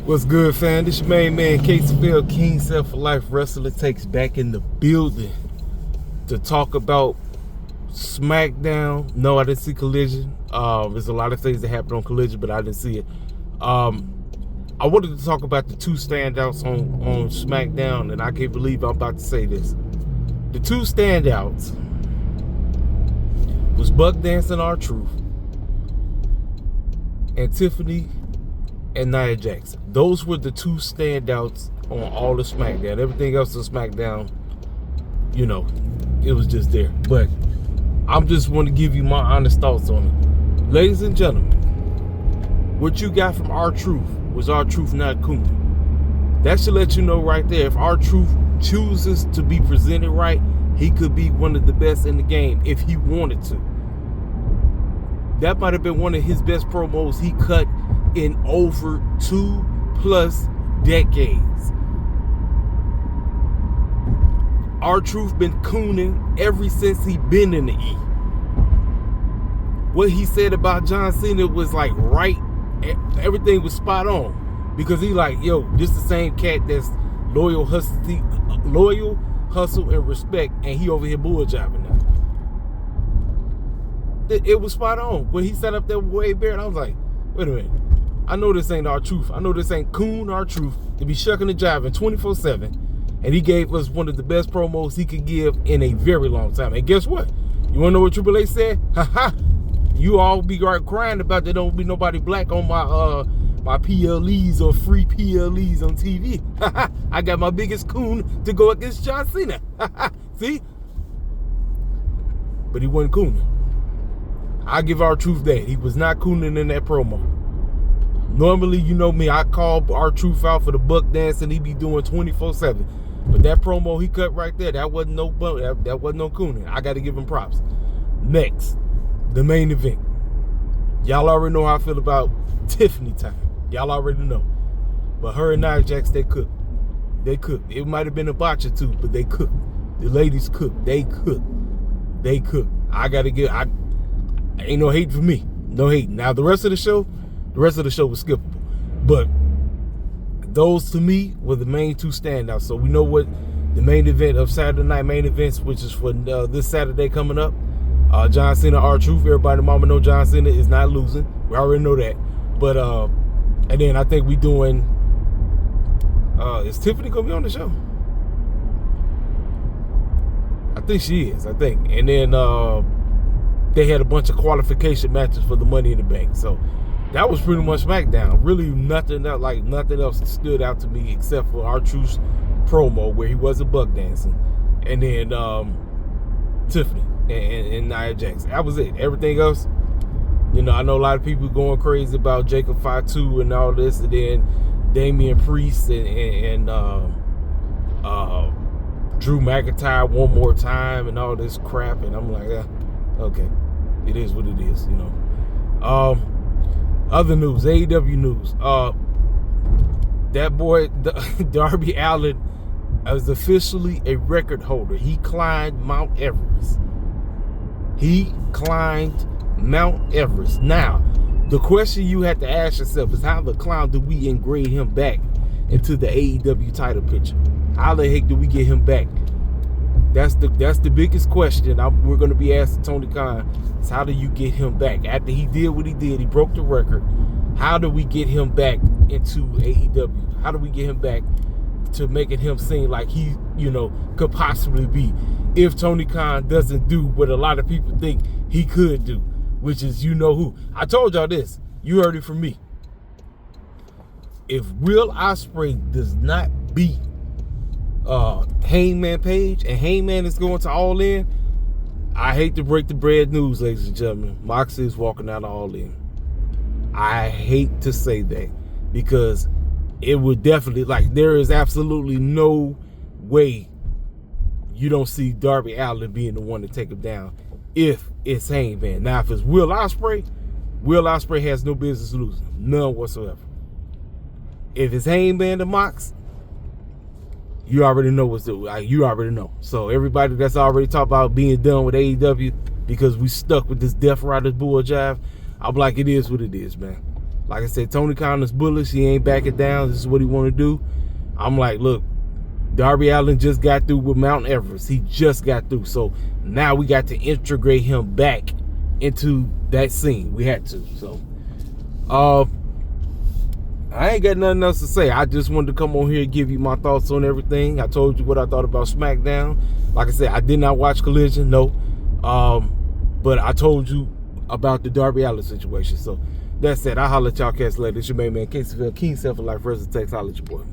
What's good, fam? This your main man, KCFL, King Self for Life Wrestler, takes back in the building to talk about Smackdown. No, I didn't see Collision. There's a lot of things that happened on Collision, but I didn't see it. I wanted to talk about the two standouts on Smackdown, and I can't believe I'm about to say this. The two standouts was Buckdancing R and Tiffany and Nia Jax. Those were the two standouts on all of SmackDown. Everything else on SmackDown, you know, it was just there. But I'm just want to give you my honest thoughts on it. Ladies and gentlemen, what you got from R-Truth was R-Truth, not Cooning. That should let you know right there. If R-Truth chooses to be presented right, he could be one of the best in the game if he wanted to. That might have been one of his best promos he cut in over 2+ decades. R-Truth been cooning ever since he been in the E. What he said about John Cena was like right. Everything was spot on, because he like, yo, this the same cat that's loyal, hustle, and respect, and he over here bull jobbing now. It was spot on. When he set up that Wade Barrett, I was like, wait a minute. I know this ain't R-Truth. I know this ain't Coon R-Truth to be shucking and jiving 24/7. And he gave us one of the best promos he could give in a very long time. And guess what? You want to know what Triple H said? Ha. You all be right crying about there don't be nobody black on my PLEs or free PLEs on TV. I got my biggest coon to go against John Cena. See? But he wasn't cooning. I give R-Truth that. He was not cooning in that promo. Normally, you know me, I call R-Truth out for the buck dancing he be doing 24/7. But that promo he cut right there, that wasn't no cooning. I got to give him props. Next, the main event. Y'all already know how I feel about Tiffany time. Y'all already know. But her and Nia Jax, they cooked. They cooked. It might have been a botch or two, but they cooked. The ladies cooked. They cooked. They cooked. Ain't no hate for me. No hate. Now, the rest of the show was skippable. But those, to me, were the main two standouts. So we know what the main event of Saturday Night Main Events, which is for this Saturday coming up. John Cena, R-Truth. Everybody mama know John Cena is not losing. We already know that. But, and then I think we doing, is Tiffany going to be on the show? I think she is, And then they had a bunch of qualification matches for the Money in the Bank. So that was pretty much SmackDown. Really nothing else stood out to me except for R-Truth's promo where he wasn't buck dancing. And then Tiffany and Nia Jax. That was it. Everything else, you know, I know a lot of people going crazy about Jacob Fatu and all this, and then Damian Priest and Drew McIntyre one more time and all this crap. And I'm like, okay, it is what it is, you know. Other news, AEW news. That boy, Darby Allin, is officially a record holder. He climbed Mount Everest. Now, the question you have to ask yourself is, how the clown do we ingrate him back into the AEW title picture? How the heck do we get him back? That's the biggest question we're going to be asking Tony Khan. Is how do you get him back? After he did what he did, he broke the record. How do we get him back into AEW? How do we get him back to making him seem like he, you know, could possibly be, if Tony Khan doesn't do what a lot of people think he could do, which is, you know who. I told y'all this. You heard it from me. If Will Ospreay does not beat Hangman Page, and Hangman is going to All In, I hate to break the bread news, ladies and gentlemen, Moxley is walking out of All In. I hate to say that, because it would definitely, like, there is absolutely no way you don't see Darby Allin being the one to take him down if it's Hangman. Now, if it's Will Ospreay has no business losing, none whatsoever. If it's Hangman and Mox, you already know what's you already know. So everybody that's already talked about being done with AEW because we stuck with this Death Riders bull jive, I'm like, it is what it is, man. Like I said, Tony Khan is bullish. He ain't backing down. This is what he want to do. I'm like, look, Darby Allin just got through with Mount Everest. He just got through. So now we got to integrate him back into that scene. We had to. So I ain't got nothing else to say. I just wanted to come on here and give you my thoughts on everything. I told you what I thought about SmackDown. Like I said, I did not watch Collision, no. But I told you about the Darby Allin situation. So that's it. I'll holler at y'all cats later. It's your main man, KCFL, King Self of Life, Resident Text. Holler at your boy.